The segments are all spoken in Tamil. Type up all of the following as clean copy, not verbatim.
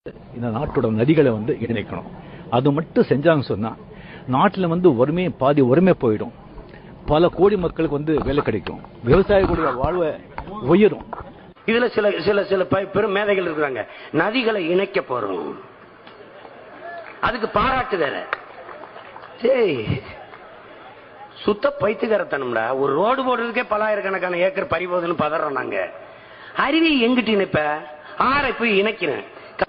இந்த நாட்டோட நதிகளை இணைக்கணும். அது மட்டும் செஞ்சாங்க சொன்னா நாட்டில் பாதி ஒருமை போயிடும். பல கோடி மக்களுக்கு வேலை கிடைக்கும். விவசாயிகளுடைய வாழ்வை உயரும். இதுல சில சில சில பெரும் மேதைகள் இருக்கிறாங்க. நதிகளை இணைக்க போறோம், அதுக்கு பாராட்டு வேற. சுத்த பைத்தியக்காரத்தனம்டா. ஒரு ரோடு போடுறதுக்கே பலாயிரக்கணக்கான ஏக்கர் பறிபோதுன்னு பதறோம் நாங்க. அருவி எங்கிட்டு இணைப்ப, ஆரை போய் இணைக்கிறேன்.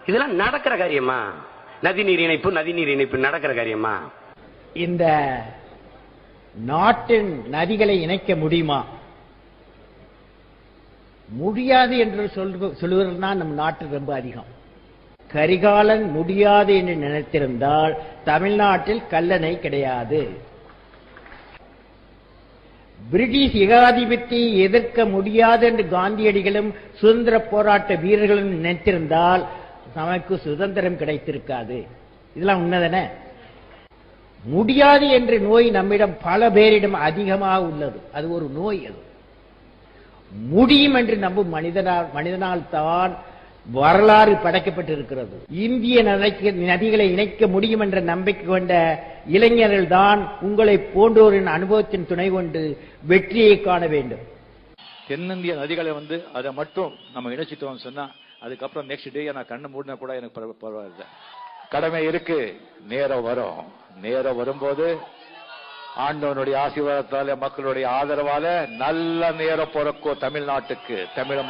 இதெல்லாம் நடக்கிற காரியமா? நதிநீர் இணைப்பு நடக்கிற காரியமா? இந்த நாட்டின் நதிகளை இணைக்க முடியுமா? முடியாது என்று சொல்லுவதுதான் நம் நாட்டில் ரொம்ப அதிகம். கரிகாலன் முடியாது என்று நினைத்திருந்தால் தமிழ்நாட்டில் கல்லணை கிடையாது. பிரிட்டிஷ் ஏகாதிபத்தியை எதிர்க்க முடியாது என்று காந்தியடிகளும் சுதந்திர போராட்ட வீரர்களும் நினைத்திருந்தால் நமக்கு சுதந்திரம் கிடைத்திருக்காது. இதெல்லாம் உண்மைதானே? முடியாது என்ற நோய் நம்மிடம் பல பேரிடம் அதிகமாக உள்ளது. அது ஒரு நோய். அது முடியும் என்று நம்பும் மனிதனால் தான் வரலாறு படைக்கப்பட்டிருக்கிறது. இந்திய நதிகளை இணைக்க முடியும் என்ற நம்பிக்கை கொண்ட இளைஞர்கள் தான் உங்களை போன்றோரின் அனுபவத்தின் துணை கொண்டு வெற்றியை காண வேண்டும். தென்னிந்திய நதிகளை அதை மட்டும் நம்ம இணைச்சிட்டோம் சொன்னா அதுக்கப்புறம் நெக்ஸ்ட் டே நான் கண்ணு மூடினா கூட எனக்கு பரவாயில்ல. கடமை இருக்கு. நேரம் வரும்போது ஆண்டவனுடைய ஆசீர்வாதத்தால மக்களுடைய ஆதரவால நல்ல நேரம் பிறக்கும் தமிழ்நாட்டுக்கு. தமிழ்